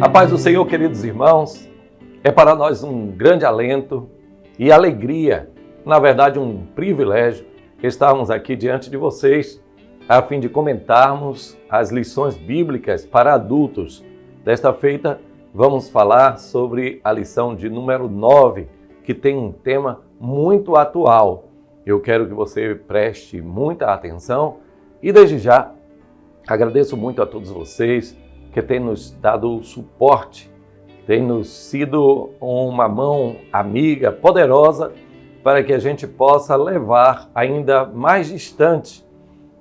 A paz do Senhor, queridos irmãos, é para nós um grande alento e alegria, na verdade um privilégio, estarmos aqui diante de vocês a fim de comentarmos as lições bíblicas para adultos. Desta feita, vamos falar sobre a lição de número 9, que tem um tema muito atual. Eu quero que você preste muita atenção e desde já agradeço muito a todos vocês que têm nos dado o suporte, têm nos sido uma mão amiga, poderosa, para que a gente possa levar ainda mais distante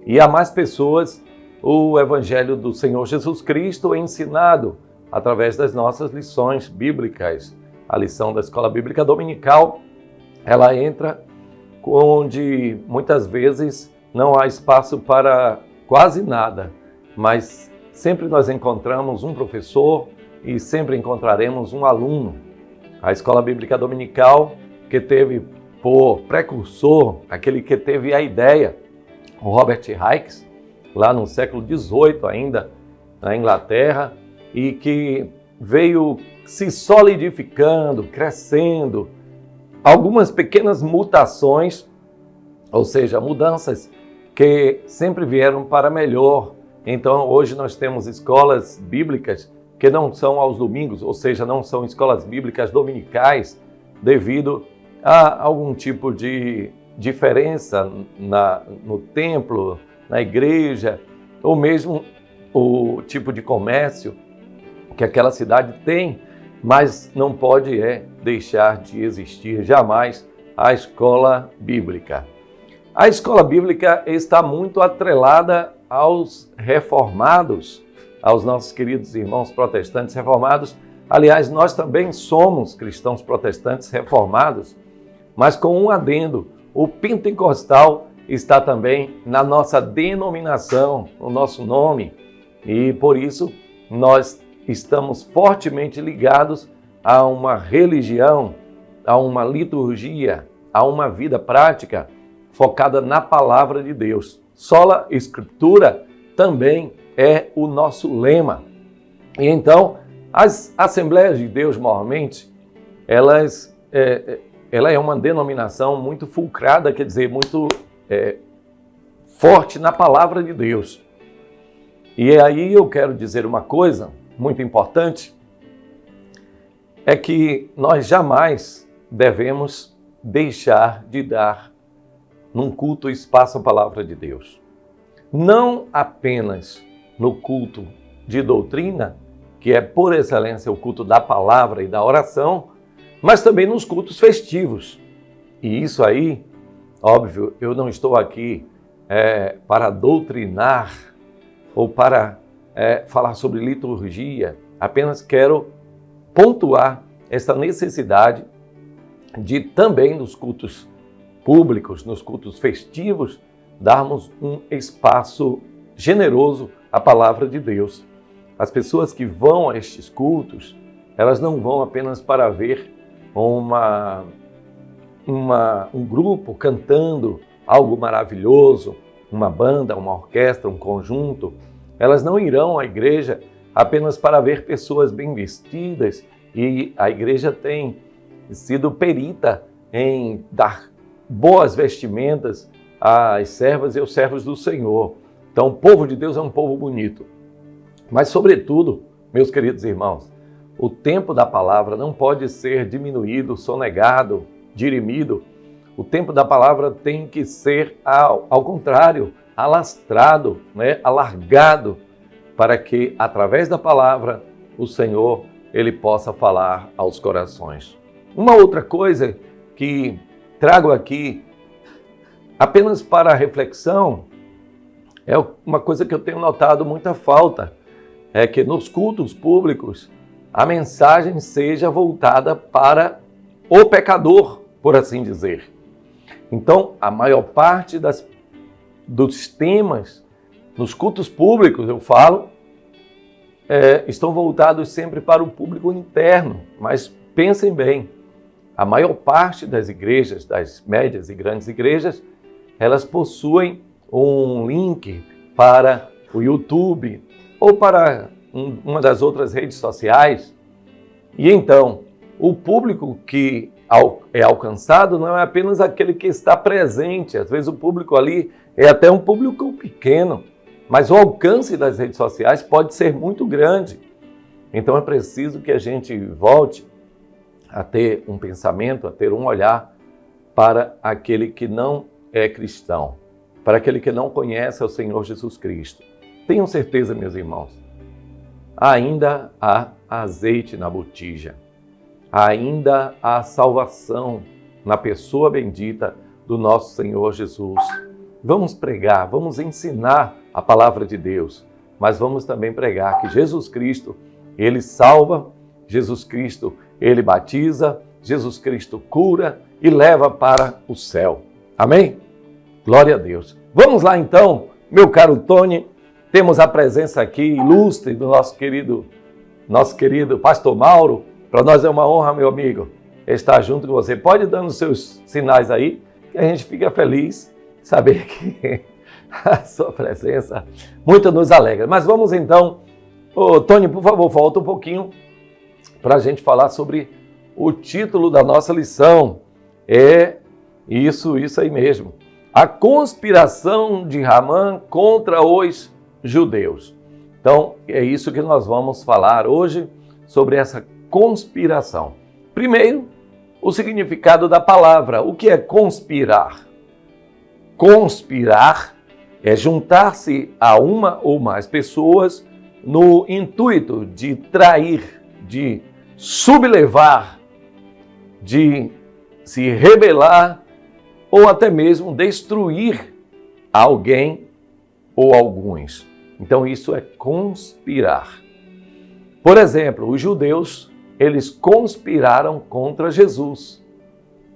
e a mais pessoas o Evangelho do Senhor Jesus Cristo ensinado através das nossas lições bíblicas. A lição da Escola Bíblica Dominical, ela entra onde muitas vezes não há espaço para quase nada, mas sempre nós encontramos um professor e sempre encontraremos um aluno. A Escola Bíblica Dominical, que teve por precursor, aquele que teve a ideia, o Robert Hicks, lá no século XVIII ainda, na Inglaterra, e que veio se solidificando, crescendo, algumas pequenas mutações, ou seja, mudanças que sempre vieram para melhor. Então, hoje nós temos escolas bíblicas que não são aos domingos, ou seja, não são escolas bíblicas dominicais, devido a algum tipo de diferença no templo, na igreja, ou mesmo o tipo de comércio que aquela cidade tem, mas não pode deixar de existir jamais a escola bíblica. A escola bíblica está muito atrelada aos reformados, aos nossos queridos irmãos protestantes reformados. Aliás, nós também somos cristãos protestantes reformados, mas com um adendo: o pentecostal está também na nossa denominação, no nosso nome, e por isso nós estamos fortemente ligados a uma religião, a uma liturgia, a uma vida prática focada na palavra de Deus. Sola Escritura também é o nosso lema. E então, as Assembleias de Deus, normalmente, ela é uma denominação muito fulcrada, quer dizer, muito forte na palavra de Deus. E aí eu quero dizer uma coisa muito importante, é que nós jamais devemos deixar de dar num culto espaço à palavra de Deus. Não apenas no culto de doutrina, que é por excelência o culto da palavra e da oração, mas também nos cultos festivos. E isso aí, óbvio, eu não estou aqui para doutrinar ou para falar sobre liturgia, apenas quero pontuar essa necessidade de também nos cultos públicos, nos cultos festivos, darmos um espaço generoso à palavra de Deus. As pessoas que vão a estes cultos, elas não vão apenas para ver um grupo cantando algo maravilhoso, uma banda, uma orquestra, um conjunto. Elas não irão à igreja apenas para ver pessoas bem vestidas, e a igreja tem sido perita em dar boas vestimentas às servas e aos servos do Senhor. Então, o povo de Deus é um povo bonito. Mas, sobretudo, meus queridos irmãos, o tempo da palavra não pode ser diminuído, sonegado, dirimido. O tempo da palavra tem que ser, ao contrário, alastrado, alargado, para que, através da palavra, o Senhor ele possa falar aos corações. Uma outra coisa que trago aqui apenas para reflexão, é uma coisa que eu tenho notado muita falta, é que nos cultos públicos a mensagem seja voltada para o pecador, por assim dizer. Então, a maior parte dos temas nos cultos públicos, eu falo, estão voltados sempre para o público interno, mas pensem bem, a maior parte das igrejas, das médias e grandes igrejas, elas possuem um link para o YouTube ou para uma das outras redes sociais, e então o público que é alcançado não é apenas aquele que está presente, às vezes o público ali é até um público pequeno, mas o alcance das redes sociais pode ser muito grande. Então é preciso que a gente volte a ter um pensamento, a ter um olhar para aquele que não é cristão, para aquele que não conhece o Senhor Jesus Cristo. Tenham certeza, meus irmãos, ainda há azeite na botija, ainda há salvação na pessoa bendita do nosso Senhor Jesus. Vamos pregar, vamos ensinar a palavra de Deus, mas vamos também pregar que Jesus Cristo, Ele salva, Jesus Cristo, Ele batiza, Jesus Cristo cura e leva para o céu. Amém? Glória a Deus. Vamos lá então, meu caro Tony, temos a presença aqui ilustre do nosso querido pastor Mauro. Para nós é uma honra, meu amigo, estar junto com você. Pode dando os seus sinais aí, que a gente fica feliz saber que a sua presença muito nos alegra. Mas vamos então, Tony, por favor, volta um pouquinho para a gente falar sobre o título da nossa lição. É isso aí mesmo. A conspiração de Ramã contra os judeus. Então, é isso que nós vamos falar hoje sobre essa conspiração. Primeiro, o significado da palavra. O que é conspirar? Conspirar é juntar-se a uma ou mais pessoas no intuito de trair, de sublevar, de se rebelar ou até mesmo destruir alguém ou alguns. Então isso é conspirar. Por exemplo, os judeus, eles conspiraram contra Jesus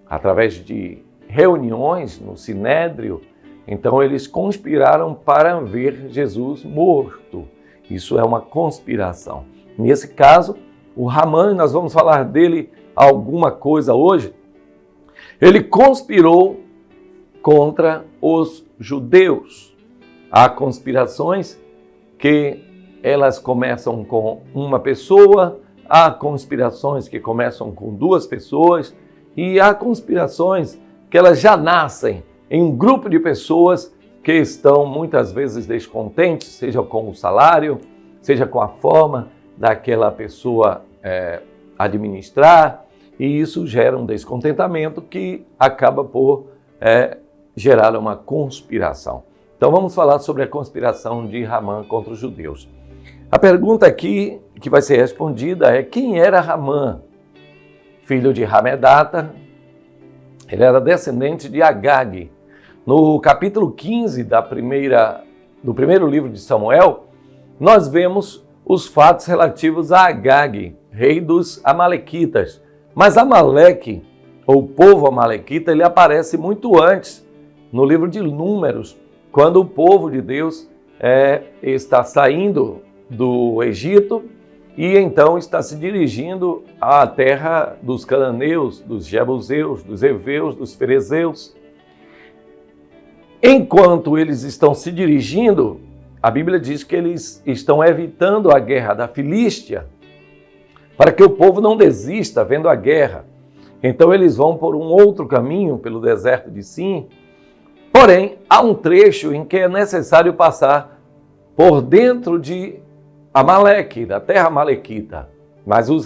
através de reuniões no Sinédrio. Então eles conspiraram para ver Jesus morto. Isso é uma conspiração. Nesse caso, o Ramã, nós vamos falar dele alguma coisa hoje, ele conspirou contra os judeus. Há conspirações que elas começam com uma pessoa, há conspirações que começam com duas pessoas e há conspirações que elas já nascem em um grupo de pessoas que estão muitas vezes descontentes, seja com o salário, seja com a forma daquela pessoa administrar, e isso gera um descontentamento que acaba por gerar uma conspiração. Então vamos falar sobre a conspiração de Ramã contra os judeus. A pergunta aqui que vai ser respondida é: quem era Ramã? Filho de Hamedata, ele era descendente de Agag. No capítulo 15 do primeiro livro de Samuel, nós vemos os fatos relativos a Agag, rei dos Amalequitas. Mas Amaleque, ou o povo amalequita, ele aparece muito antes, no livro de Números, quando o povo de Deus está saindo do Egito e então está se dirigindo à terra dos cananeus, dos jebuseus, dos heveus, dos ferezeus. Enquanto eles estão se dirigindo, a Bíblia diz que eles estão evitando a guerra da Filístia, para que o povo não desista vendo a guerra. Então eles vão por um outro caminho, pelo deserto de Sim. Porém, há um trecho em que é necessário passar por dentro de Amaleque, da terra amalequita. Mas o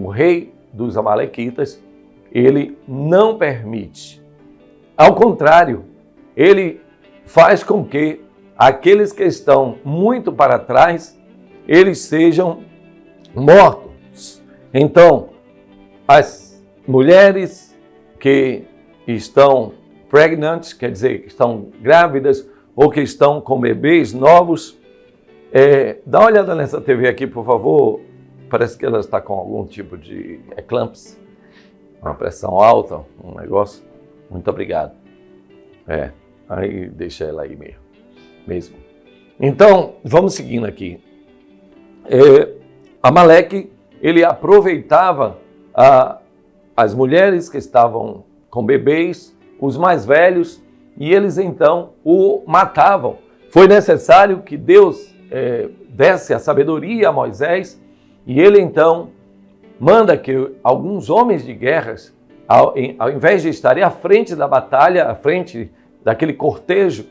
rei dos amalequitas, ele não permite. Ao contrário, ele faz com que aqueles que estão muito para trás, eles sejam mortos. Então, as mulheres que estão pregnant, quer dizer, que estão grávidas ou que estão com bebês novos, dá uma olhada nessa TV aqui, por favor. Parece que ela está com algum tipo de eclâmpsia, uma pressão alta, um negócio. Muito obrigado. Aí deixa ela aí mesmo. Então, vamos seguindo aqui. Amaleque, ele aproveitava as mulheres que estavam com bebês, os mais velhos, e eles então o matavam. Foi necessário que Deus desce a sabedoria a Moisés e ele então manda que alguns homens de guerras, ao invés de estarem à frente da batalha, à frente daquele cortejo,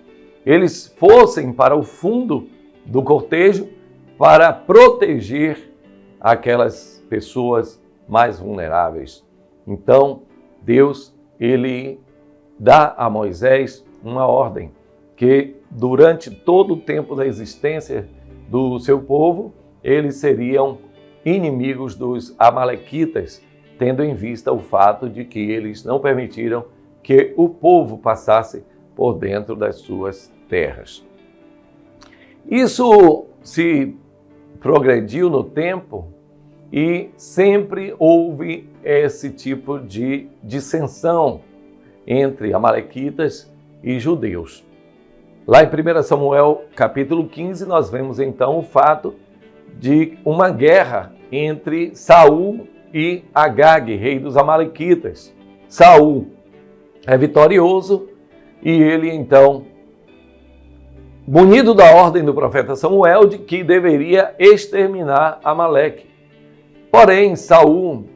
eles fossem para o fundo do cortejo para proteger aquelas pessoas mais vulneráveis. Então, Deus, ele dá a Moisés uma ordem, que durante todo o tempo da existência do seu povo, eles seriam inimigos dos amalequitas, tendo em vista o fato de que eles não permitiram que o povo passasse por dentro das suas terras. Isso se progrediu no tempo e sempre houve esse tipo de dissensão entre amalequitas e judeus. Lá em 1 Samuel capítulo 15, nós vemos então o fato de uma guerra entre Saul e Agag, rei dos amalequitas. Saul é vitorioso e ele então, munido da ordem do profeta Samuel de que deveria exterminar Amaleque. Porém, Saul,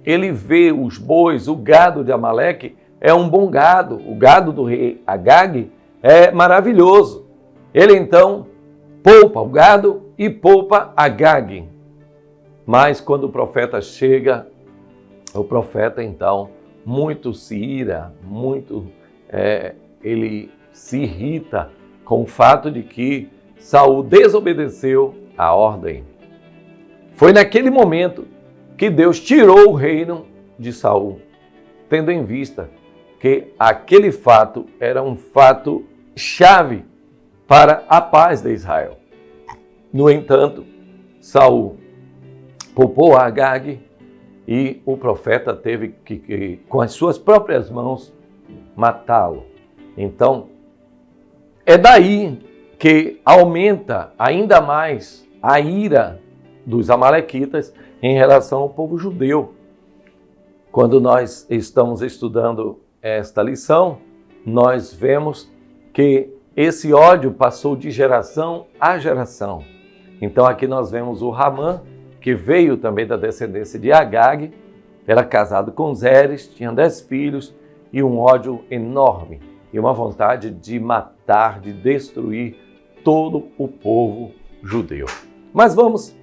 ele vê os bois, o gado de Amaleque é um bom gado. O gado do rei Agag é maravilhoso. Ele então poupa o gado e poupa Agag. Mas quando o profeta chega, o profeta então muito se ira, ele se irrita com o fato de que Saul desobedeceu a ordem. Foi naquele momento que Deus tirou o reino de Saul, tendo em vista que aquele fato era um fato chave para a paz de Israel. No entanto, Saul poupou a Agag e o profeta teve que, com as suas próprias mãos, matá-lo. Então, é daí que aumenta ainda mais a ira dos amalequitas em relação ao povo judeu. Quando nós estamos estudando esta lição, nós vemos que esse ódio passou de geração a geração. Então aqui nós vemos o Ramã, que veio também da descendência de Agag, era casado com Zeres, tinha 10 filhos e um ódio enorme e uma vontade de matar, de destruir todo o povo judeu. Mas vamos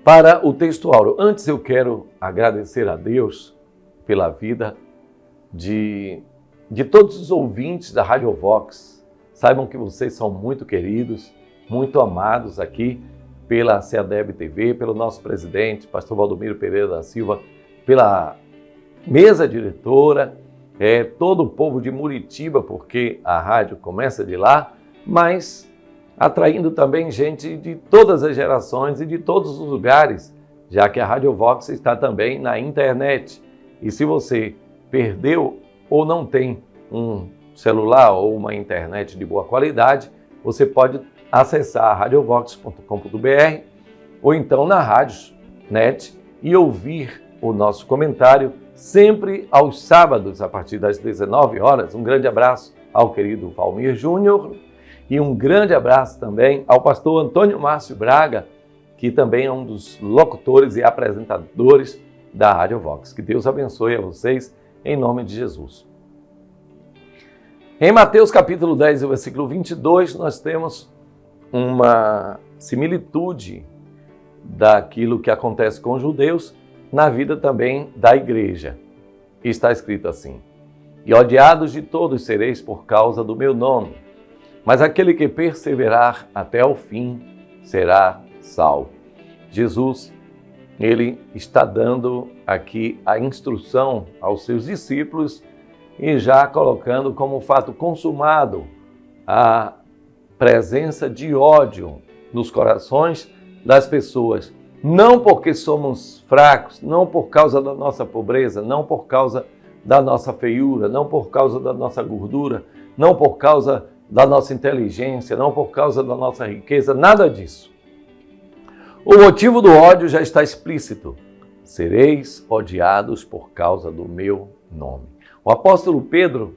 para o texto áureo. Antes eu quero agradecer a Deus pela vida de todos os ouvintes da Rádio Vox. Saibam que vocês são muito queridos, muito amados aqui pela CEADEB TV, pelo nosso presidente, pastor Valdomiro Pereira da Silva, pela mesa diretora, todo o povo de Muritiba, porque a rádio começa de lá, mas atraindo também gente de todas as gerações e de todos os lugares, já que a Rádio Vox está também na internet. E se você perdeu ou não tem um celular ou uma internet de boa qualidade, você pode acessar radiovox.com.br ou então na Rádio Net e ouvir o nosso comentário sempre aos sábados, a partir das 19 horas. Um grande abraço ao querido Valmir Júnior e um grande abraço também ao pastor Antônio Márcio Braga, que também é um dos locutores e apresentadores da Rádio Vox. Que Deus abençoe a vocês, em nome de Jesus. Em Mateus capítulo 10, versículo 22, nós temos uma similitude daquilo que acontece com os judeus na vida também da igreja. Está escrito assim: e odiados de todos sereis por causa do meu nome, mas aquele que perseverar até o fim será salvo. Jesus, ele está dando aqui a instrução aos seus discípulos e já colocando como fato consumado a presença de ódio nos corações das pessoas, não porque somos fracos, não por causa da nossa pobreza, não por causa da nossa feiura, não por causa da nossa gordura, não por causa da nossa inteligência, não por causa da nossa riqueza, nada disso. O motivo do ódio já está explícito: sereis odiados por causa do meu nome. O apóstolo Pedro,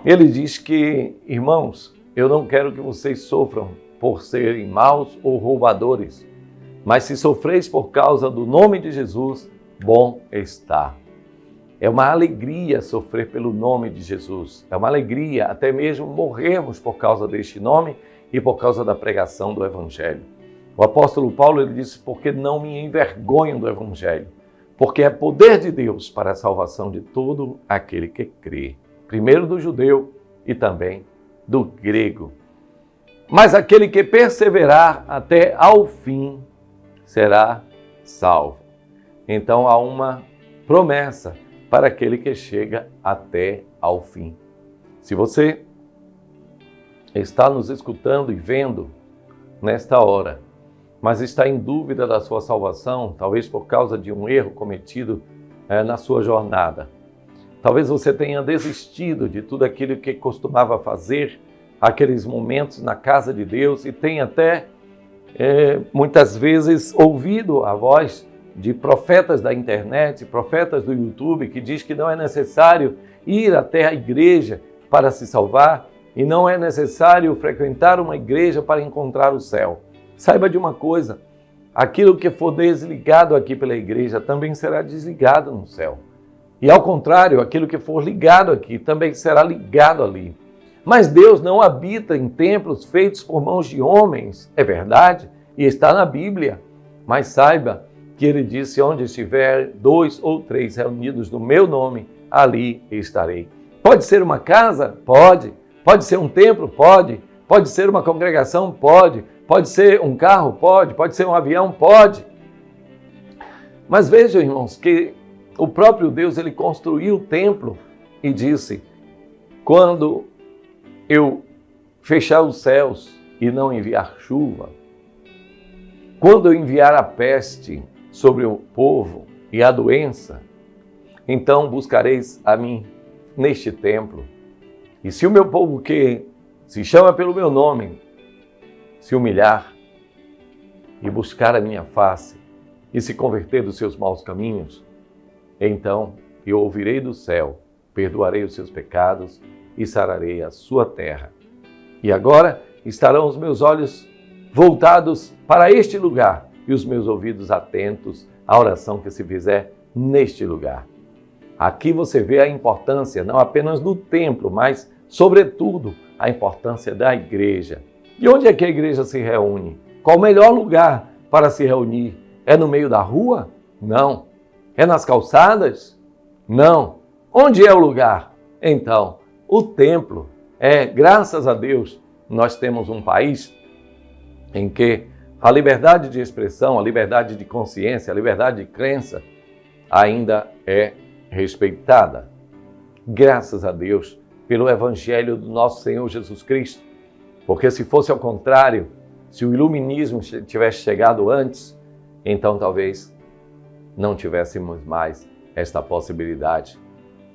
ele diz que, irmãos, eu não quero que vocês sofram por serem maus ou roubadores. Mas se sofreis por causa do nome de Jesus, bom está. É uma alegria sofrer pelo nome de Jesus. É uma alegria até mesmo morrermos por causa deste nome e por causa da pregação do Evangelho. O apóstolo Paulo ele disse, porque não me envergonho do Evangelho, porque é poder de Deus para a salvação de todo aquele que crê. Primeiro do judeu e também do grego. Mas aquele que perseverar até ao fim será salvo. Então há uma promessa para aquele que chega até ao fim. Se você está nos escutando e vendo nesta hora, mas está em dúvida da sua salvação, talvez por causa de um erro cometido na sua jornada, talvez você tenha desistido de tudo aquilo que costumava fazer, aqueles momentos na casa de Deus, e tenha até muitas vezes ouvido a voz de profetas da internet, profetas do YouTube, que diz que não é necessário ir até a igreja para se salvar e não é necessário frequentar uma igreja para encontrar o céu. Saiba de uma coisa, aquilo que for desligado aqui pela igreja também será desligado no céu. E ao contrário, aquilo que for ligado aqui também será ligado ali. Mas Deus não habita em templos feitos por mãos de homens, é verdade, e está na Bíblia. Mas saiba que ele disse, onde estiver 2 ou 3 reunidos no meu nome, ali estarei. Pode ser uma casa? Pode. Pode ser um templo? Pode. Pode ser uma congregação? Pode. Pode ser um carro? Pode. Pode ser um avião? Pode. Mas vejam, irmãos, que o próprio Deus ele construiu o templo e disse, quando eu fechar os céus e não enviar chuva, quando eu enviar a peste sobre o povo e a doença, então buscareis a mim neste templo. E se o meu povo que se chama pelo meu nome se humilhar e buscar a minha face e se converter dos seus maus caminhos, então eu ouvirei do céu, perdoarei os seus pecados e sararei a sua terra. E agora estarão os meus olhos voltados para este lugar e os meus ouvidos atentos à oração que se fizer neste lugar. Aqui você vê a importância não apenas do templo, mas, sobretudo, a importância da igreja. E onde é que a igreja se reúne? Qual o melhor lugar para se reunir? É no meio da rua? Não. É nas calçadas? Não. Onde é o lugar? Então, o templo. Graças a Deus, nós temos um país em que a liberdade de expressão, a liberdade de consciência, a liberdade de crença ainda é respeitada. Graças a Deus pelo Evangelho do nosso Senhor Jesus Cristo. Porque se fosse ao contrário, se o iluminismo tivesse chegado antes, então talvez não tivéssemos mais esta possibilidade.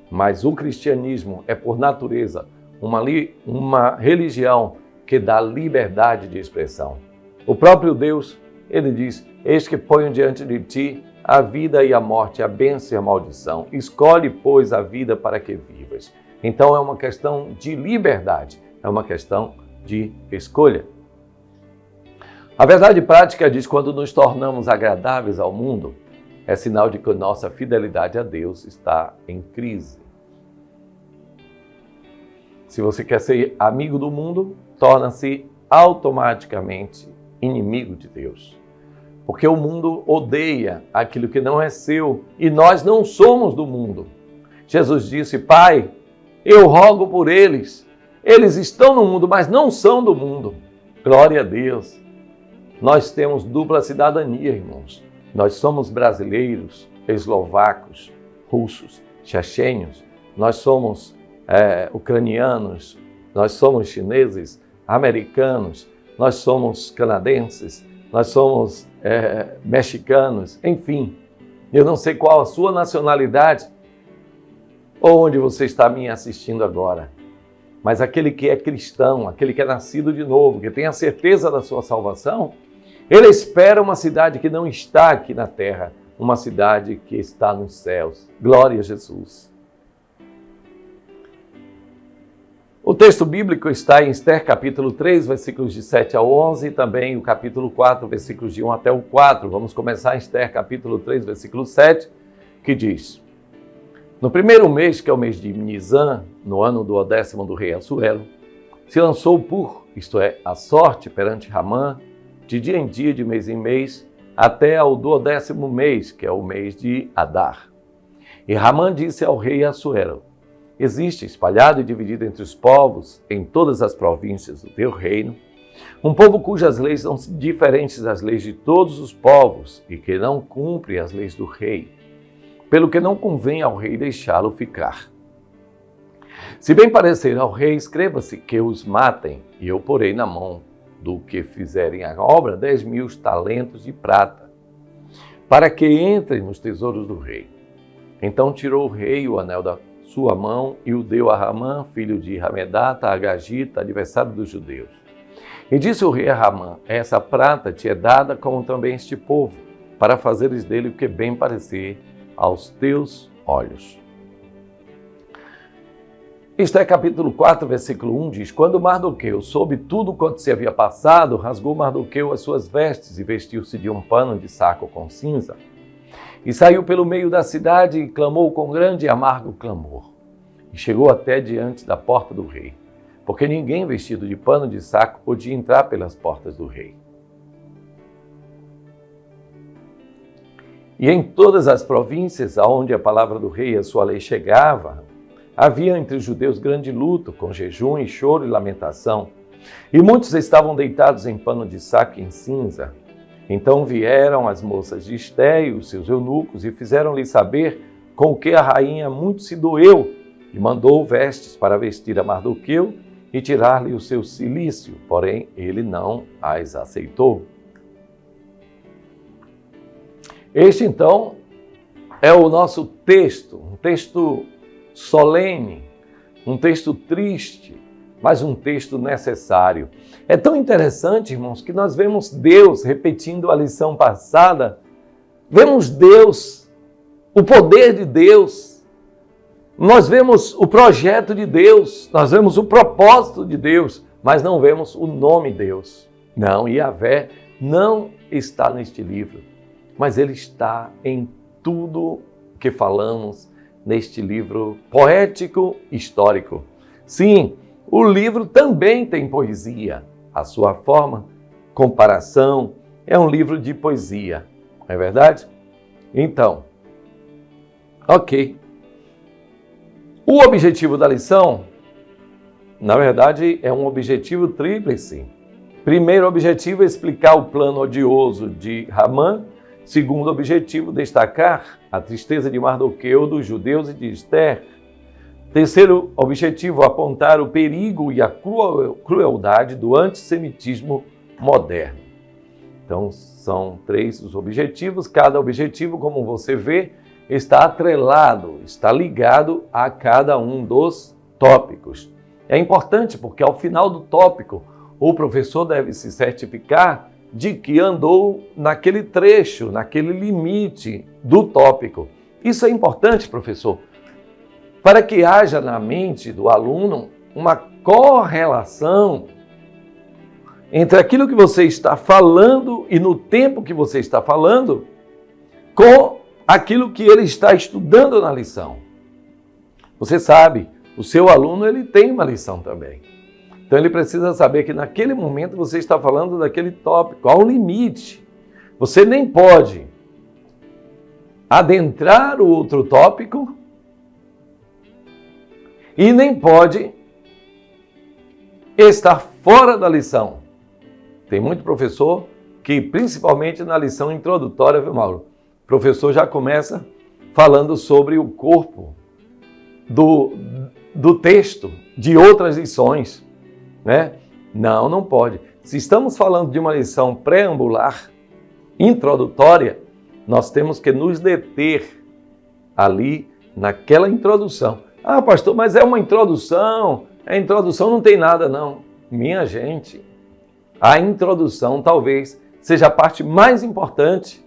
Mas o cristianismo é, por natureza, uma religião que dá liberdade de expressão. O próprio Deus, ele diz, eis que ponho diante de ti a vida e a morte, a bênção e a maldição. Escolhe, pois, a vida para que vivas. Então é uma questão de liberdade, é uma questão de escolha. A verdade prática diz, quando nos tornamos agradáveis ao mundo, é sinal de que nossa fidelidade a Deus está em crise. Se você quer ser amigo do mundo, torna-se automaticamente inimigo de Deus. Porque o mundo odeia aquilo que não é seu e nós não somos do mundo. Jesus disse, Pai, eu rogo por eles. Eles estão no mundo, mas não são do mundo. Glória a Deus. Nós temos dupla cidadania, irmãos. Nós somos brasileiros, eslovacos, russos, chechênios. Nós somos ucranianos. Nós somos chineses, americanos. Nós somos canadenses. Nós somos mexicanos. Enfim, eu não sei qual a sua nacionalidade ou onde você está me assistindo agora. Mas aquele que é cristão, aquele que é nascido de novo, que tem a certeza da sua salvação, ele espera uma cidade que não está aqui na terra, uma cidade que está nos céus. Glória a Jesus. O texto bíblico está em Esther, capítulo 3, versículos de 7 ao 11, e também o capítulo 4, versículos de 1 até o 4. Vamos começar em Esther, capítulo 3, versículo 7, que diz: No primeiro mês, que é o mês de Nisan, no ano do 10º do rei Assuero, se lançou isto é, a sorte perante Ramã, de dia em dia, de mês em mês, até ao 10º mês, que é o mês de Adar. E Ramã disse ao rei Assuero: Existe, espalhado e dividido entre os povos, em todas as províncias do teu reino, um povo cujas leis são diferentes das leis de todos os povos e que não cumpre as leis do rei, pelo que não convém ao rei deixá-lo ficar. Se bem parecer ao rei, escreva-se que os matem, e eu porei na mão do que fizerem a obra 10.000 talentos de prata, para que entrem nos tesouros do rei. Então tirou o rei o anel da sua mão e o deu a Ramã, filho de Hamedata, Agagita, adversário dos judeus. E disse o rei a Ramã: Essa prata te é dada, como também este povo, para fazeres dele o que bem parecer aos teus olhos. Esther capítulo 4, versículo 1 diz: Quando Mardoqueu soube tudo quanto se havia passado, rasgou Mardoqueu as suas vestes e vestiu-se de um pano de saco com cinza. E saiu pelo meio da cidade e clamou com grande e amargo clamor. E chegou até diante da porta do rei, porque ninguém vestido de pano de saco podia entrar pelas portas do rei. E em todas as províncias aonde a palavra do rei e a sua lei chegava, havia entre os judeus grande luto, com jejum e choro e lamentação. E muitos estavam deitados em pano de saco e em cinza. Então vieram as moças de Esther e os seus eunucos e fizeram-lhe saber com o que a rainha muito se doeu, e mandou vestes para vestir a Mardoqueu e tirar-lhe o seu cilício, porém ele não as aceitou. Este então é o nosso texto, um texto solene, um texto triste, mas um texto necessário. É tão interessante, irmãos, que nós vemos Deus, repetindo a lição passada, vemos Deus, o poder de Deus, nós vemos o projeto de Deus, nós vemos o propósito de Deus, mas não vemos o nome Deus. Não, Yahvé não está neste livro, mas ele está em tudo que falamos neste livro poético histórico. Sim, o livro também tem poesia. A sua forma, comparação, é um livro de poesia. Não é verdade? Então, ok. O objetivo da lição, na verdade, é um objetivo tríplice. Primeiro objetivo é explicar o plano odioso de Ramã. Segundo objetivo, destacar a tristeza de Mardoqueu, dos judeus e de Esther. Terceiro objetivo, apontar o perigo e a crueldade do antissemitismo moderno. Então, são 3 os objetivos. Cada objetivo, como você vê, está atrelado, está ligado a cada um dos tópicos. É importante porque, ao final do tópico, o professor deve se certificar de que andou naquele trecho, naquele limite do tópico. Isso é importante, professor, para que haja na mente do aluno uma correlação entre aquilo que você está falando e no tempo que você está falando com aquilo que ele está estudando na lição. Você sabe, o seu aluno ele tem uma lição também. Então ele precisa saber que naquele momento você está falando daquele tópico, há um limite. Você nem pode adentrar o outro tópico e nem pode estar fora da lição. Tem muito professor que, principalmente na lição introdutória, viu, Mauro? O professor já começa falando sobre o corpo do texto de outras lições, né? Não pode. Se estamos falando de uma lição preambular, introdutória, nós temos que nos deter ali naquela introdução. Ah, pastor, mas é uma introdução. A introdução não tem nada, não. Minha gente, a introdução talvez seja a parte mais importante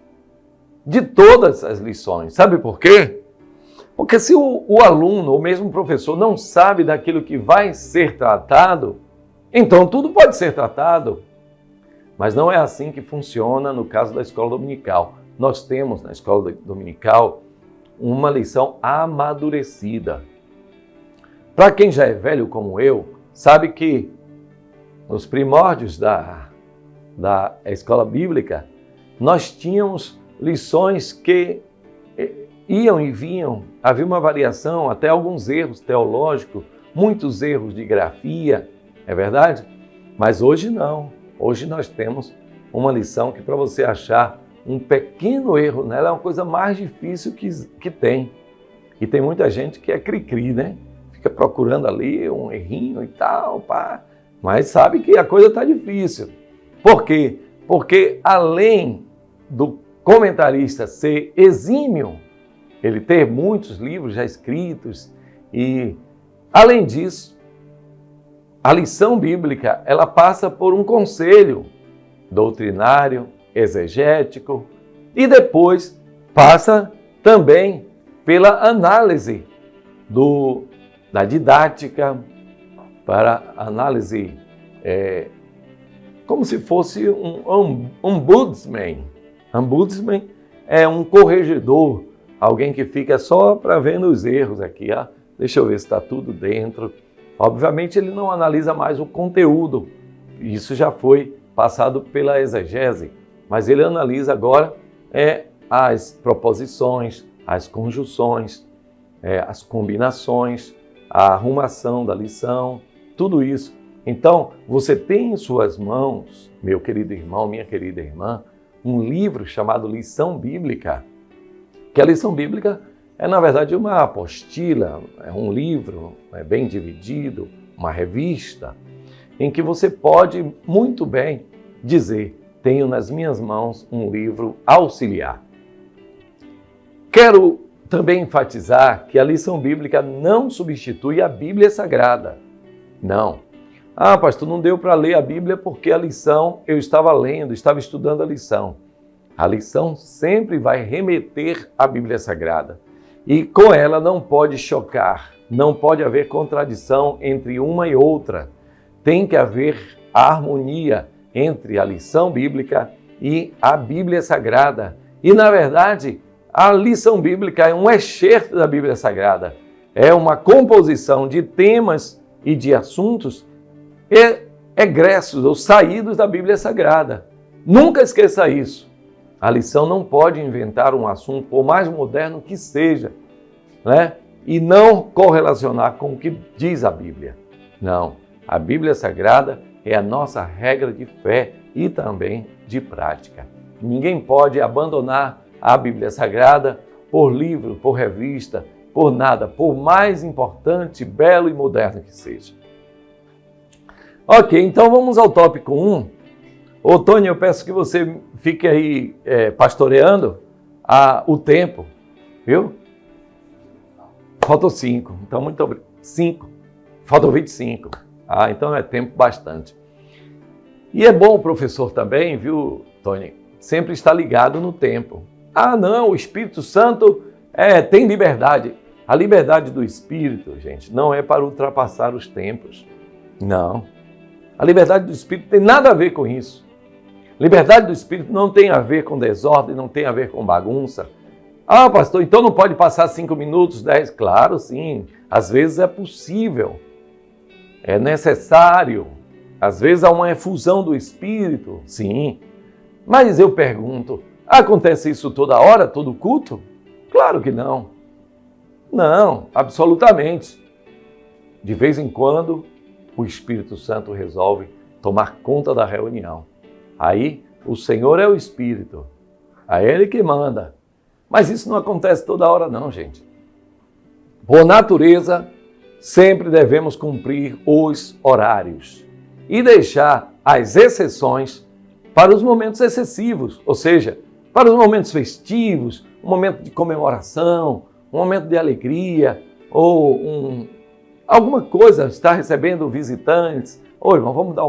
de todas as lições. Sabe por quê? Porque se o aluno, ou mesmo o professor, não sabe daquilo que vai ser tratado, então tudo pode ser tratado. Mas não é assim que funciona no caso da escola dominical. Nós temos na escola dominical uma lição amadurecida. Para quem já é velho como eu, sabe que nos primórdios da escola bíblica, nós tínhamos lições que iam e vinham, havia uma variação, até alguns erros teológicos, muitos erros de grafia, é verdade? Mas hoje não. Hoje nós temos uma lição que para você achar um pequeno erro nela é uma coisa mais difícil que tem. E tem muita gente que é cri-cri, né? Fica procurando ali um errinho e tal, pá. Mas sabe que a coisa está difícil. Por quê? Porque além do comentarista ser exímio, ele ter muitos livros já escritos e, além disso, a lição bíblica, ela passa por um conselho doutrinário, exegético e depois passa também pela análise da didática, para análise como se fosse um ombudsman. Ombudsman é um corregedor, alguém que fica só para vendo os erros aqui. Deixa eu ver se está tudo dentro. Obviamente ele não analisa mais o conteúdo, isso já foi passado pela exegese, mas ele analisa agora as proposições, as conjunções, as combinações, a arrumação da lição, tudo isso. Então, você tem em suas mãos, meu querido irmão, minha querida irmã, um livro chamado Lição Bíblica, que a lição bíblica é, na verdade, uma apostila, é um livro bem dividido, uma revista, em que você pode muito bem dizer: tenho nas minhas mãos um livro auxiliar. Quero também enfatizar que a lição bíblica não substitui a Bíblia Sagrada. Não. Pastor, não deu para ler a Bíblia porque a lição eu estava lendo, estava estudando a lição. A lição sempre vai remeter à Bíblia Sagrada. E com ela não pode chocar, não pode haver contradição entre uma e outra. Tem que haver harmonia entre a lição bíblica e a Bíblia Sagrada. E, na verdade, a lição bíblica é um excerto da Bíblia Sagrada. É uma composição de temas e de assuntos egressos ou saídos da Bíblia Sagrada. Nunca esqueça isso. A lição não pode inventar um assunto, por mais moderno que seja, né? E não correlacionar com o que diz a Bíblia. Não. A Bíblia Sagrada é a nossa regra de fé e também de prática. Ninguém pode abandonar a Bíblia Sagrada por livro, por revista, por nada, por mais importante, belo e moderno que seja. Ok, então vamos ao tópico 1. Ô, Tony, eu peço que você fique aí pastoreando o tempo, viu? Faltam 5, então muito obrigado. 5, faltam 25. Então é tempo bastante. E é bom o professor também, viu, Tony, sempre estar ligado no tempo. Não, o Espírito Santo tem liberdade. A liberdade do Espírito, gente, não é para ultrapassar os tempos. Não. A liberdade do Espírito tem nada a ver com isso. Liberdade do Espírito não tem a ver com desordem, não tem a ver com bagunça. Pastor, então não pode passar 5 minutos, 10? Claro, sim. Às vezes é possível. É necessário. Às vezes há uma efusão do Espírito, sim. Mas eu pergunto, acontece isso toda hora, todo culto? Claro que não. Não, absolutamente. De vez em quando, o Espírito Santo resolve tomar conta da reunião. Aí, o Senhor é o Espírito. É Ele que manda. Mas isso não acontece toda hora não, gente. Por natureza, sempre devemos cumprir os horários e deixar as exceções para os momentos excessivos, ou seja, para os momentos festivos, um momento de comemoração, um momento de alegria, ou alguma coisa, estar recebendo visitantes. Irmão, vamos dar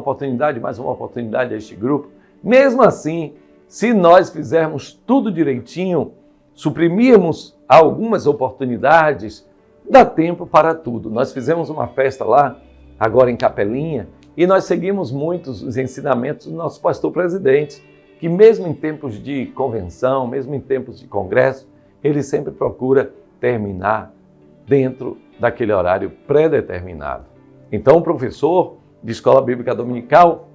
mais uma oportunidade a este grupo. Mesmo assim, se nós fizermos tudo direitinho, suprimirmos algumas oportunidades, dá tempo para tudo. Nós fizemos uma festa lá, agora em Capelinha, e nós seguimos muitos os ensinamentos do nosso pastor presidente, que mesmo em tempos de convenção, mesmo em tempos de congresso, ele sempre procura terminar dentro daquele horário pré-determinado. Então, o professor de escola bíblica dominical,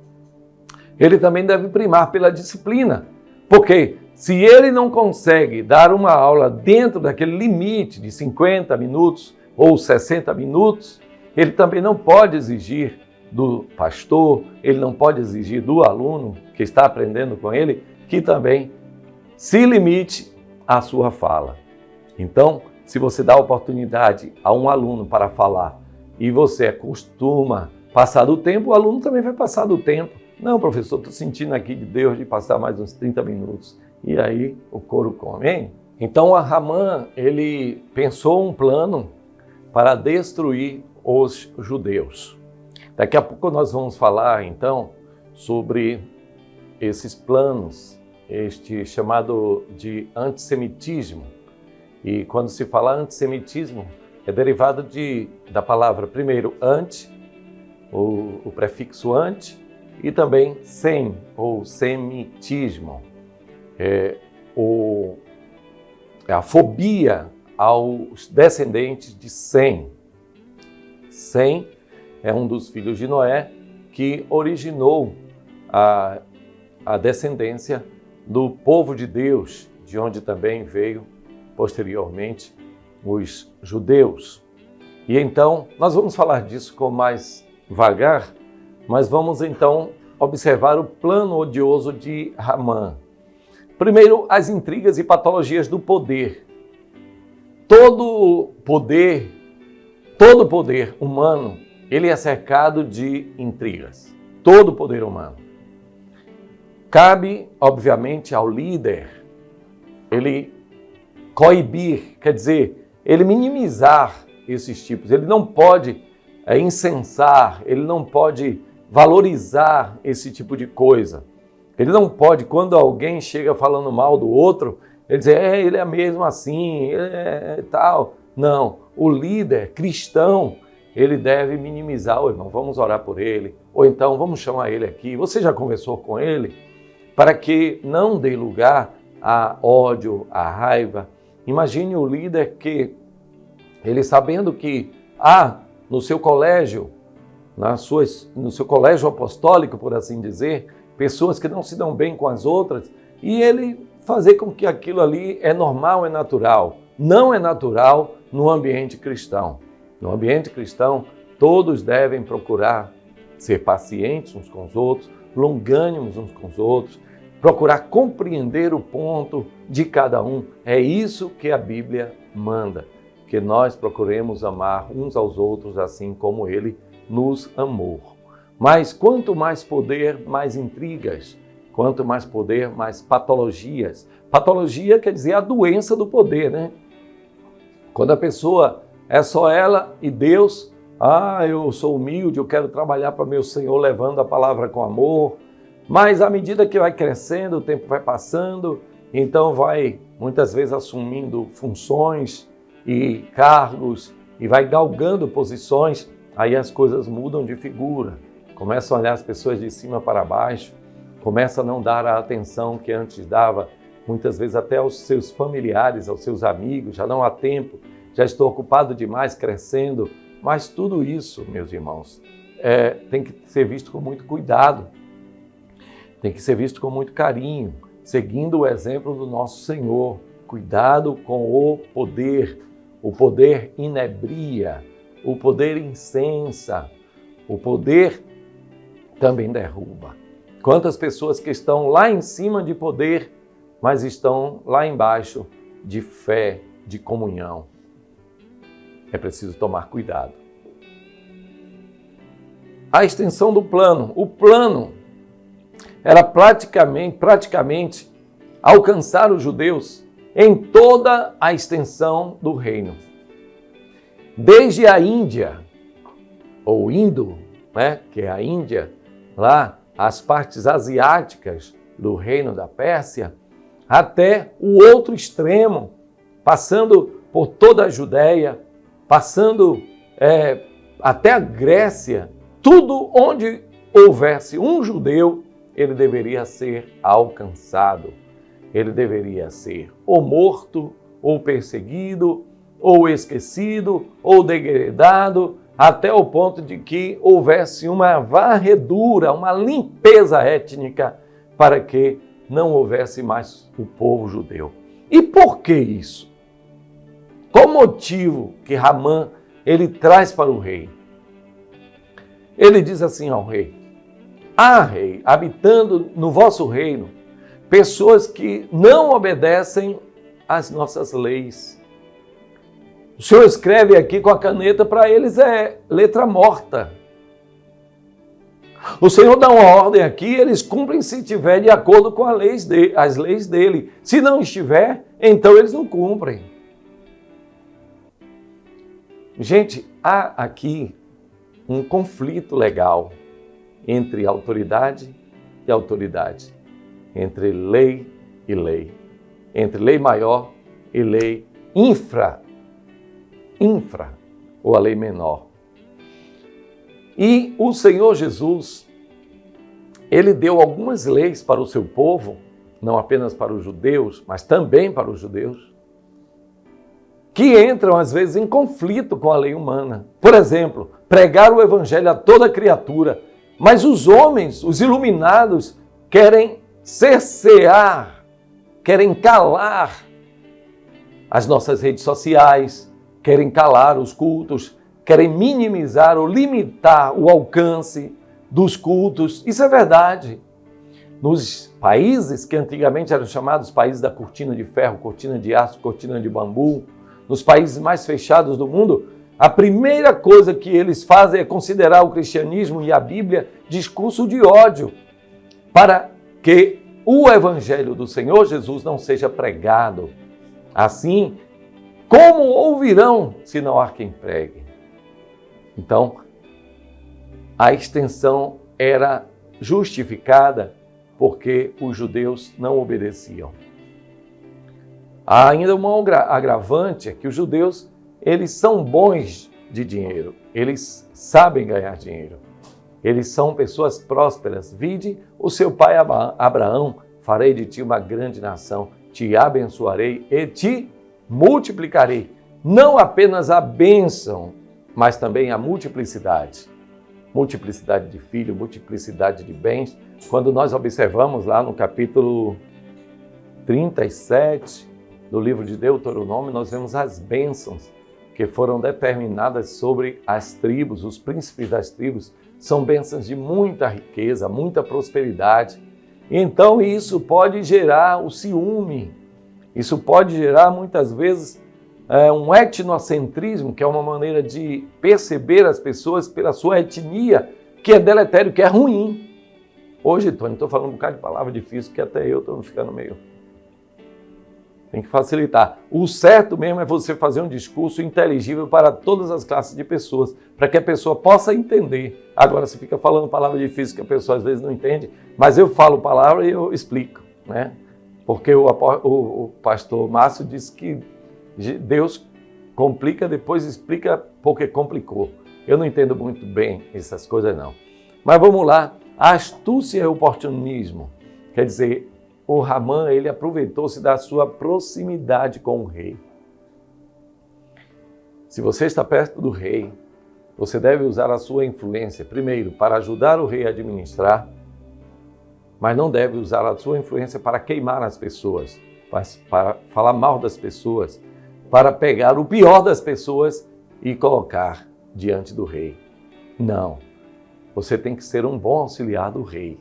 ele também deve primar pela disciplina, porque se ele não consegue dar uma aula dentro daquele limite de 50 minutos ou 60 minutos, ele também não pode exigir do pastor, ele não pode exigir do aluno que está aprendendo com ele, que também se limite à sua fala. Então, se você dá oportunidade a um aluno para falar e você acostuma passar do tempo, o aluno também vai passar do tempo. Não, professor, estou sentindo aqui de Deus de passar mais uns 30 minutos. E aí o couro come, hein? Então, Ramã, ele pensou um plano para destruir os judeus. Daqui a pouco nós vamos falar, então, sobre esses planos, este chamado de antissemitismo. E quando se fala antissemitismo, é derivado da palavra, primeiro, anti, o prefixo anti, e também sem, ou semitismo. A fobia aos descendentes de Sem. Sem é um dos filhos de Noé que originou a descendência do povo de Deus, de onde também veio posteriormente os judeus. E então, nós vamos falar disso com mais vagar, mas vamos então observar o plano odioso de Ramã. Primeiro, as intrigas e patologias do poder. Todo poder humano, ele é cercado de intrigas. Todo poder humano. Cabe, obviamente, ao líder ele coibir, quer dizer, ele minimizar esses tipos. Ele não pode incensar, ele não pode valorizar esse tipo de coisa. Ele não pode, quando alguém chega falando mal do outro, ele dizer, ele é mesmo assim, ele é tal. Não, o líder cristão, ele deve minimizar, irmão, vamos orar por ele, ou então vamos chamar ele aqui, você já conversou com ele? Para que não dê lugar a ódio, a raiva. Imagine o líder que, ele sabendo que no seu colégio, no seu colégio apostólico, por assim dizer, pessoas que não se dão bem com as outras, e ele fazer com que aquilo ali é normal, é natural. Não é natural no ambiente cristão. No ambiente cristão, todos devem procurar ser pacientes uns com os outros, longânimos uns com os outros, procurar compreender o ponto de cada um. É isso que a Bíblia manda, que nós procuremos amar uns aos outros assim como Ele nos amou. Mas quanto mais poder, mais intrigas. Quanto mais poder, mais patologias. Patologia quer dizer a doença do poder, né? Quando a pessoa é só ela e Deus, eu sou humilde, eu quero trabalhar para meu Senhor levando a palavra com amor. Mas à medida que vai crescendo, o tempo vai passando, então vai muitas vezes assumindo funções e cargos e vai galgando posições, aí as coisas mudam de figura. Começa a olhar as pessoas de cima para baixo, começa a não dar a atenção que antes dava, muitas vezes até aos seus familiares, aos seus amigos, já não há tempo, já estou ocupado demais, crescendo. Mas tudo isso, meus irmãos, tem que ser visto com muito cuidado, tem que ser visto com muito carinho, seguindo o exemplo do nosso Senhor. Cuidado com o poder inebria, o poder incensa, o poder também derruba. Quantas pessoas que estão lá em cima de poder, mas estão lá embaixo de fé, de comunhão. É preciso tomar cuidado. A extensão do plano. O plano era praticamente alcançar os judeus em toda a extensão do reino. Desde a Índia, ou Indo, que é a Índia, lá as partes asiáticas do reino da Pérsia, até o outro extremo, passando por toda a Judéia, passando até a Grécia. Tudo onde houvesse um judeu, ele deveria ser alcançado. Ele deveria ser ou morto, ou perseguido, ou esquecido, ou degradado, até o ponto de que houvesse uma varredura, uma limpeza étnica, para que não houvesse mais o povo judeu. E por que isso? Qual o motivo que Ramã ele traz para o rei? Ele diz assim ao rei: há, rei, habitando no vosso reino, pessoas que não obedecem às nossas leis. O Senhor escreve aqui com a caneta, para eles é letra morta. O Senhor dá uma ordem aqui, eles cumprem se estiver de acordo com as leis dele. Se não estiver, então eles não cumprem. Gente, há aqui um conflito legal entre autoridade e autoridade, entre lei e lei, entre lei maior e lei infra, ou a lei menor. E o Senhor Jesus, ele deu algumas leis para o seu povo, não apenas para os judeus, mas também para os judeus, que entram às vezes em conflito com a lei humana. Por exemplo, pregar o evangelho a toda criatura, mas os homens, os iluminados, querem cercear, querem calar as nossas redes sociais, querem calar os cultos, querem minimizar ou limitar o alcance dos cultos. Isso é verdade. Nos países que antigamente eram chamados países da cortina de ferro, cortina de aço, cortina de bambu, nos países mais fechados do mundo, a primeira coisa que eles fazem é considerar o cristianismo e a Bíblia discurso de ódio, para que o evangelho do Senhor Jesus não seja pregado. Assim, como ouvirão se não há quem pregue? Então, a extensão era justificada porque os judeus não obedeciam. Há ainda um agravante, é que os judeus, eles são bons de dinheiro, eles sabem ganhar dinheiro, eles são pessoas prósperas. Vide o seu pai Abraão: farei de ti uma grande nação, te abençoarei e te multiplicarei. Não apenas a bênção, mas também a multiplicidade. Multiplicidade de filhos, multiplicidade de bens. Quando nós observamos lá no capítulo 37 do livro de Deuteronômio, nós vemos as bênçãos que foram determinadas sobre as tribos, os príncipes das tribos. São bênçãos de muita riqueza, muita prosperidade. Então isso pode gerar o ciúme, isso pode gerar muitas vezes um etnocentrismo, que é uma maneira de perceber as pessoas pela sua etnia, que é deletério, que é ruim. Hoje, Tony, estou falando um bocado de palavra difícil, que até eu estou ficando meio... Tem que facilitar. O certo mesmo é você fazer um discurso inteligível para todas as classes de pessoas, para que a pessoa possa entender. Agora, você fica falando palavra difícil que a pessoa às vezes não entende, mas eu falo palavra e eu explico, né? Porque o pastor Márcio disse que Deus complica, depois explica porque complicou. Eu não entendo muito bem essas coisas, não. Mas vamos lá. A astúcia e o oportunismo. Quer dizer, o Ramã, ele aproveitou-se da sua proximidade com o rei. Se você está perto do rei, você deve usar a sua influência, primeiro, para ajudar o rei a administrar, mas não deve usar a sua influência para queimar as pessoas, para falar mal das pessoas, para pegar o pior das pessoas e colocar diante do rei. Não. Você tem que ser um bom auxiliar do rei.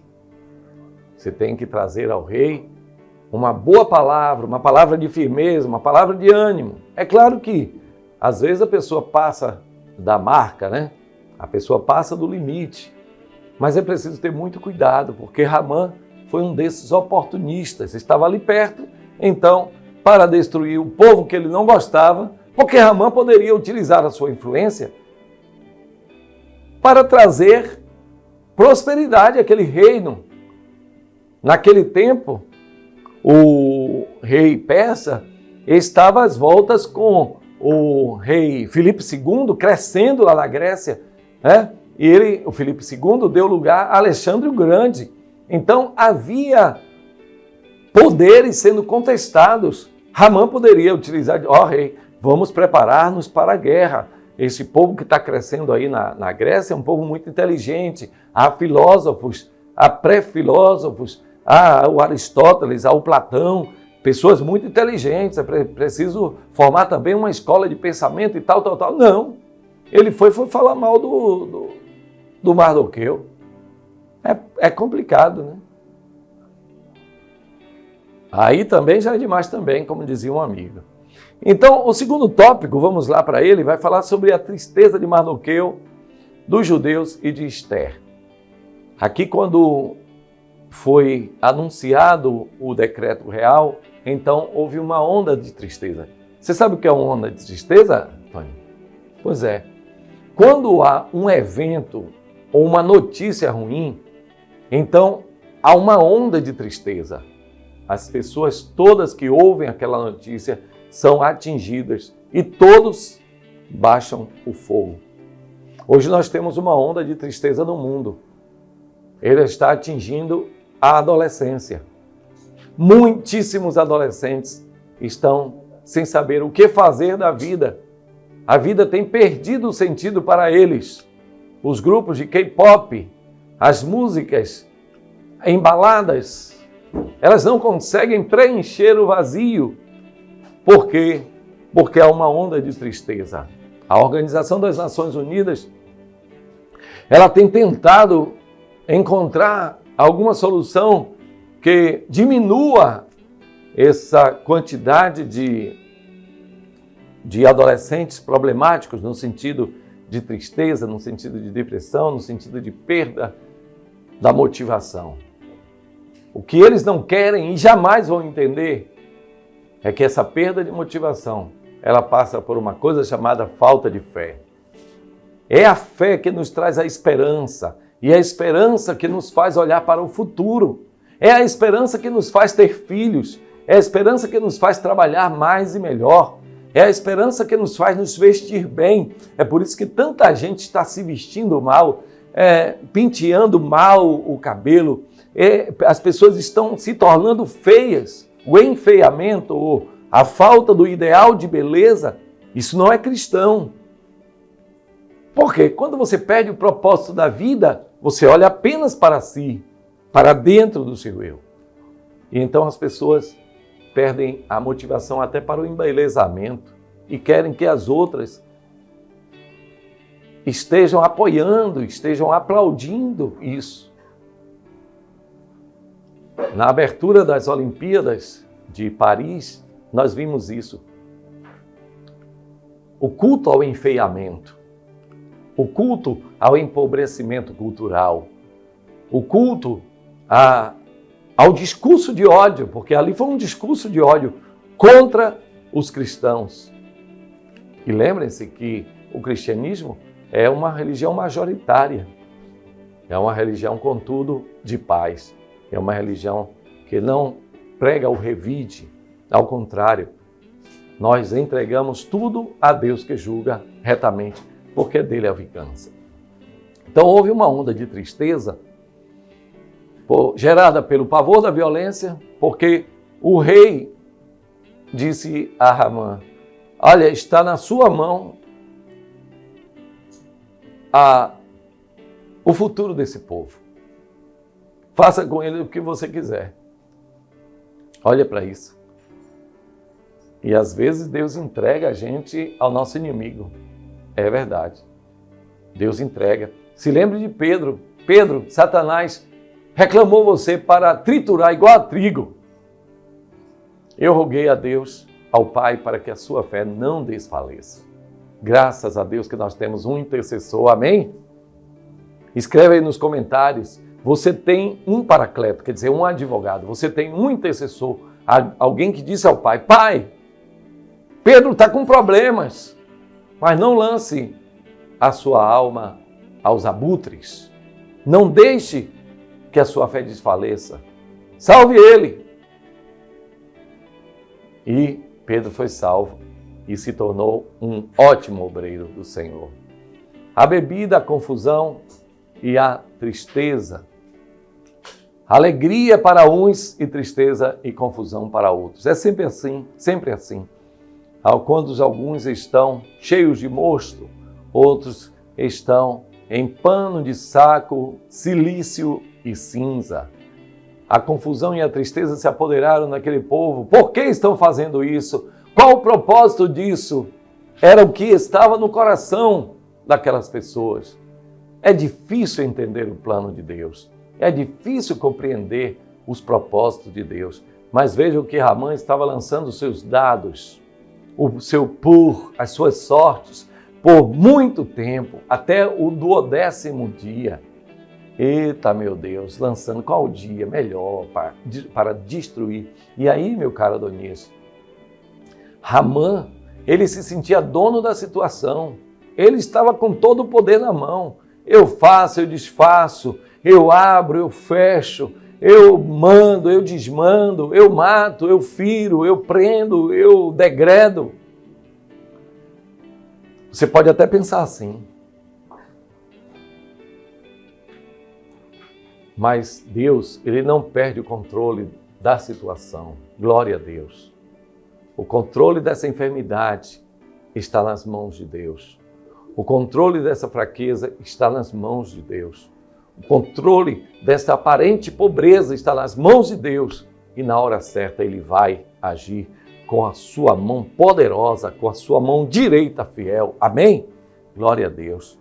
Você tem que trazer ao rei uma boa palavra, uma palavra de firmeza, uma palavra de ânimo. É claro que, às vezes, a pessoa passa da marca, né? A pessoa passa do limite. Mas é preciso ter muito cuidado, porque Ramã foi um desses oportunistas. Estava ali perto, então, para destruir o povo que ele não gostava, porque Ramã poderia utilizar a sua influência para trazer prosperidade àquele reino. Naquele tempo, o rei persa estava às voltas com o rei Filipe II crescendo lá na Grécia, né? E o Filipe II deu lugar a Alexandre o Grande. Então havia poderes sendo contestados. Ramã poderia utilizar, rei, vamos preparar-nos para a guerra. Esse povo que está crescendo aí na Grécia é um povo muito inteligente. Há filósofos, há pré-filósofos, há o Aristóteles, há o Platão, pessoas muito inteligentes. É preciso formar também uma escola de pensamento e tal. Não, ele foi falar mal do Mardoqueu. É complicado, né? Aí também já é demais também, como dizia um amigo. Então, o segundo tópico, vamos lá para ele, vai falar sobre a tristeza de Mardoqueu, dos judeus e de Ester. Aqui, quando foi anunciado o decreto real, então houve uma onda de tristeza. Você sabe o que é uma onda de tristeza, Antônio? Pois é. Quando há um evento ou uma notícia ruim, então há uma onda de tristeza. As pessoas todas que ouvem aquela notícia são atingidas e todos baixam o fogo. Hoje nós temos uma onda de tristeza no mundo. Ele está atingindo a adolescência. Muitíssimos adolescentes estão sem saber o que fazer da vida. A vida tem perdido o sentido para eles. Os grupos de K-pop, as músicas embaladas, elas não conseguem preencher o vazio. Por quê? Porque há uma onda de tristeza. A Organização das Nações Unidas, ela tem tentado encontrar alguma solução que diminua essa quantidade de adolescentes problemáticos no sentido de tristeza, no sentido de depressão, no sentido de perda da motivação. O que eles não querem e jamais vão entender é que essa perda de motivação, ela passa por uma coisa chamada falta de fé. É a fé que nos traz a esperança, e é a esperança que nos faz olhar para o futuro. É a esperança que nos faz ter filhos, é a esperança que nos faz trabalhar mais e melhor, é a esperança que nos faz nos vestir bem. É por isso que tanta gente está se vestindo mal, penteando mal o cabelo, as pessoas estão se tornando feias. O enfeiamento ou a falta do ideal de beleza, isso não é cristão. Por quê? Quando você perde o propósito da vida, você olha apenas para si, para dentro do seu eu. E então as pessoas perdem a motivação até para o embelezamento e querem que as outras estejam apoiando, estejam aplaudindo isso. Na abertura das Olimpíadas de Paris, nós vimos isso. O culto ao enfeiamento, o culto ao empobrecimento cultural, o culto ao discurso de ódio, porque ali foi um discurso de ódio contra os cristãos. E lembrem-se que o cristianismo é uma religião majoritária, é uma religião, contudo, de paz. É uma religião que não prega o revide, ao contrário, nós entregamos tudo a Deus que julga retamente, porque dele é a vingança. Então houve uma onda de tristeza gerada pelo pavor da violência, porque o rei disse a Ramã: olha, está na sua mão o futuro desse povo. Faça com ele o que você quiser. Olha para isso. E às vezes Deus entrega a gente ao nosso inimigo. É verdade. Deus entrega. Se lembre de Pedro. Pedro, Satanás reclamou você para triturar igual a trigo. Eu roguei a Deus, ao Pai, para que a sua fé não desfaleça. Graças a Deus que nós temos um intercessor. Amém? Escreve aí nos comentários. Você tem um paracleto, quer dizer, um advogado. Você tem um intercessor. Alguém que disse ao Pai: Pai, Pedro está com problemas, mas não lance a sua alma aos abutres. Não deixe que a sua fé desfaleça. Salve ele. E Pedro foi salvo e se tornou um ótimo obreiro do Senhor. A bebida, a confusão e a tristeza. Alegria para uns e tristeza e confusão para outros. É sempre assim, sempre assim. Quando alguns estão cheios de mosto, outros estão em pano de saco, silício e cinza. A confusão e a tristeza se apoderaram daquele povo. Por que estão fazendo isso? Qual o propósito disso? Era o que estava no coração daquelas pessoas. É difícil entender o plano de Deus. É difícil compreender os propósitos de Deus. Mas vejam que Ramã estava lançando os seus dados, as suas sortes, por muito tempo, até o 12º dia. Eita, meu Deus, lançando qual dia melhor para destruir. E aí, meu caro Adonias, Ramã, ele se sentia dono da situação. Ele estava com todo o poder na mão. Eu faço, eu desfaço, eu abro, eu fecho, eu mando, eu desmando, eu mato, eu firo, eu prendo, eu degredo. Você pode até pensar assim. Mas Deus, Ele não perde o controle da situação. Glória a Deus. O controle dessa enfermidade está nas mãos de Deus. O controle dessa fraqueza está nas mãos de Deus. O controle dessa aparente pobreza está nas mãos de Deus. E na hora certa Ele vai agir com a sua mão poderosa, com a sua mão direita fiel. Amém? Glória a Deus.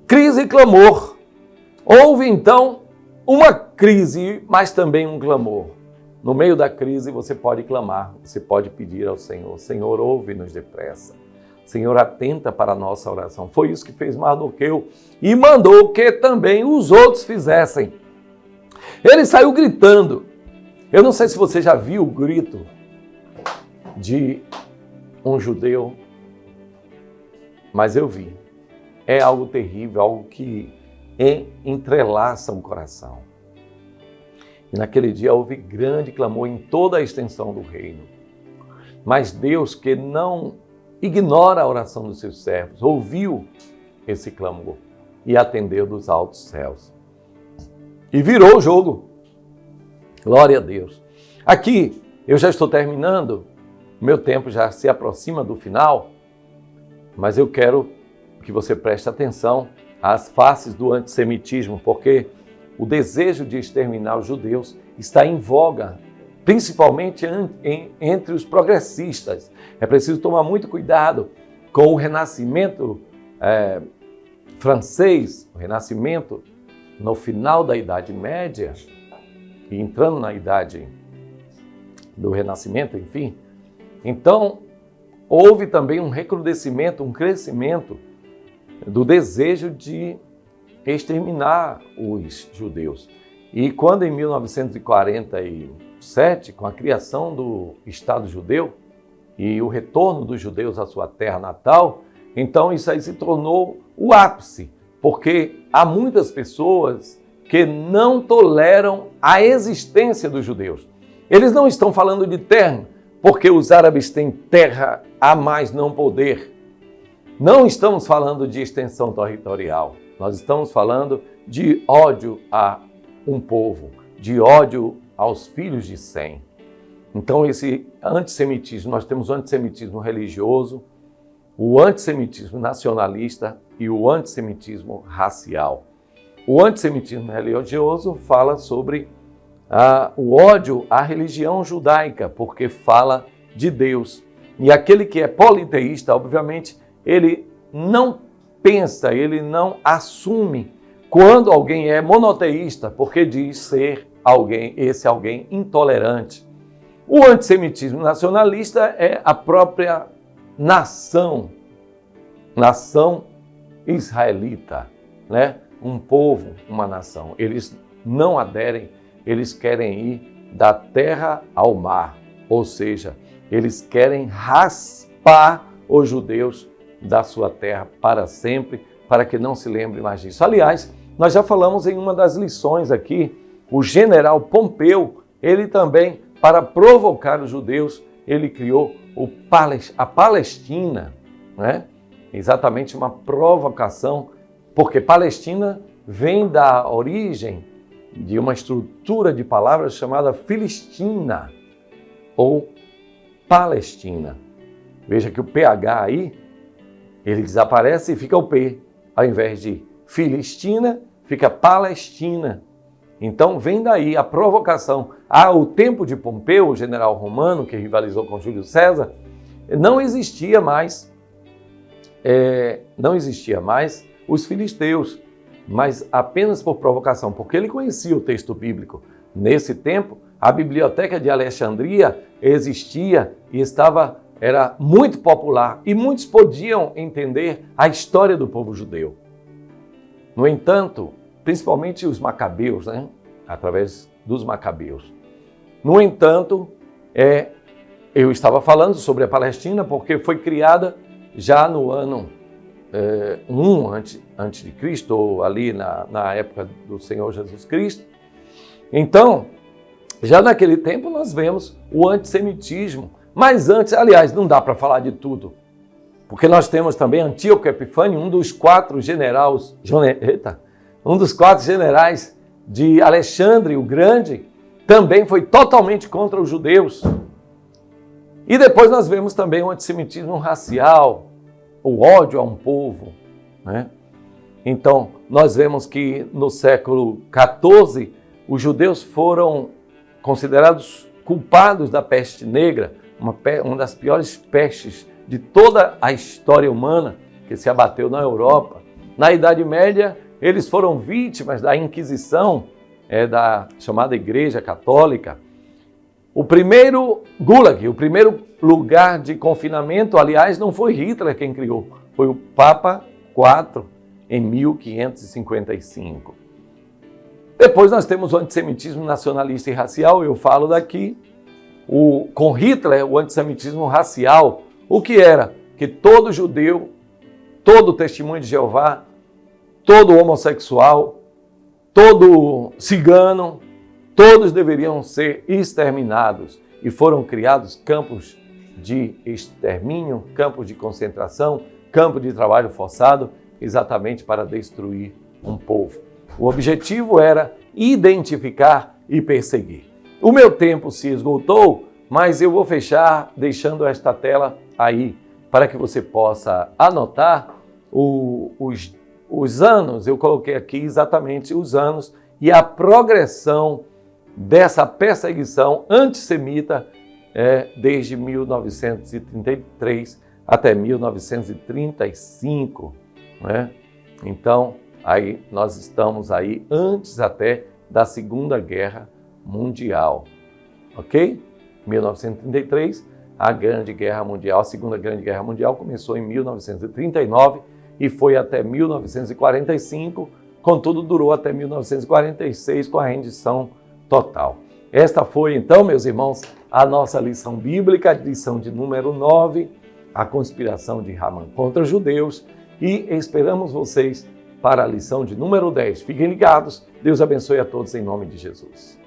Crise e clamor. Houve então uma crise, mas também um clamor. No meio da crise você pode clamar, você pode pedir ao Senhor. Senhor, ouve-nos depressa. Senhor, atenta para a nossa oração. Foi isso que fez Mardoqueu e mandou que também os outros fizessem. Ele saiu gritando. Eu não sei se você já viu o grito de um judeu, mas eu vi. É algo terrível, algo que entrelaça o coração. E naquele dia houve grande clamor em toda a extensão do reino. Mas Deus, que não ignora a oração dos seus servos, ouviu esse clamor e atendeu dos altos céus. E virou o jogo. Glória a Deus. Aqui, eu já estou terminando, meu tempo já se aproxima do final, mas eu quero que você preste atenção às faces do antissemitismo, porque o desejo de exterminar os judeus está em voga, principalmente entre os progressistas. É preciso tomar muito cuidado com o renascimento francês, o renascimento no final da Idade Média, e entrando na Idade do Renascimento, enfim. Então, houve também um recrudescimento, um crescimento do desejo de exterminar os judeus. E quando em 1947, com a criação do Estado judeu e o retorno dos judeus à sua terra natal, então isso aí se tornou o ápice, porque há muitas pessoas que não toleram a existência dos judeus. Eles não estão falando de terra, porque os árabes têm terra a mais não poder. Não estamos falando de extensão territorial. Nós estamos falando de ódio a um povo, de ódio aos filhos de Sem. Então, esse antissemitismo, nós temos o antissemitismo religioso, o antissemitismo nacionalista e o antissemitismo racial. O antissemitismo religioso fala sobre o ódio à religião judaica, porque fala de Deus. E aquele que é politeísta, obviamente, ele não pensa, ele não assume quando alguém é monoteísta, porque diz ser esse alguém intolerante. O antissemitismo nacionalista é a própria nação israelita, né? Um povo, uma nação. Eles não aderem, eles querem ir da terra ao mar, ou seja, eles querem raspar os judeus da sua terra para sempre, para que não se lembre mais disso. Aliás, nós já falamos em uma das lições aqui, o general Pompeu, ele também, para provocar os judeus, ele criou a Palestina, né? Exatamente uma provocação, porque Palestina vem da origem de uma estrutura de palavras chamada Filistina ou Palestina. Veja que o PH aí, ele desaparece e fica o P. Ao invés de Filistina, fica Palestina. Então vem daí a provocação. O tempo de Pompeu, o general romano que rivalizou com Júlio César, não existia mais os filisteus, mas apenas por provocação, porque ele conhecia o texto bíblico. Nesse tempo, a Biblioteca de Alexandria existia e era muito popular e muitos podiam entender a história do povo judeu. No entanto, principalmente os macabeus, né? Através dos macabeus. No entanto, eu estava falando sobre a Palestina porque foi criada já no ano 1 antes de Cristo, ou ali na época do Senhor Jesus Cristo. Então, já naquele tempo nós vemos o antissemitismo. Mas antes, aliás, não dá para falar de tudo, porque nós temos também Antíoco Epifânio, um dos quatro generais de Alexandre o Grande, também foi totalmente contra os judeus. E depois nós vemos também o antissemitismo racial, o ódio a um povo, né? Então, nós vemos que no século XIV, os judeus foram considerados culpados da peste negra, uma das piores pestes de toda a história humana que se abateu na Europa. Na Idade Média, eles foram vítimas da Inquisição, da chamada Igreja Católica. O primeiro Gulag, o primeiro lugar de confinamento, aliás, não foi Hitler quem criou, foi o Papa IV, em 1555. Depois nós temos o antissemitismo nacionalista e racial, eu falo daqui. Com Hitler, o antissemitismo racial, o que era? Que todo judeu, todo testemunho de Jeová, todo homossexual, todo cigano, todos deveriam ser exterminados. E foram criados campos de extermínio, campos de concentração, campo de trabalho forçado, exatamente para destruir um povo. O objetivo era identificar e perseguir. O meu tempo se esgotou, mas eu vou fechar deixando esta tela aí, para que você possa anotar os anos. Eu coloquei aqui exatamente os anos e a progressão dessa perseguição antissemita desde 1933 até 1935, né? Então, aí nós estamos aí antes até da Segunda Guerra Mundial, ok? 1933, a Grande Guerra Mundial, a Segunda Grande Guerra Mundial começou em 1939 e foi até 1945, contudo durou até 1946 com a rendição total. Esta foi então, meus irmãos, a nossa lição bíblica, lição de número 9, a conspiração de Haman contra os judeus, e esperamos vocês para a lição de número 10. Fiquem ligados, Deus abençoe a todos em nome de Jesus.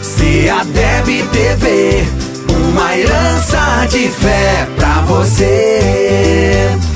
CEADEB TV, uma herança de fé pra você.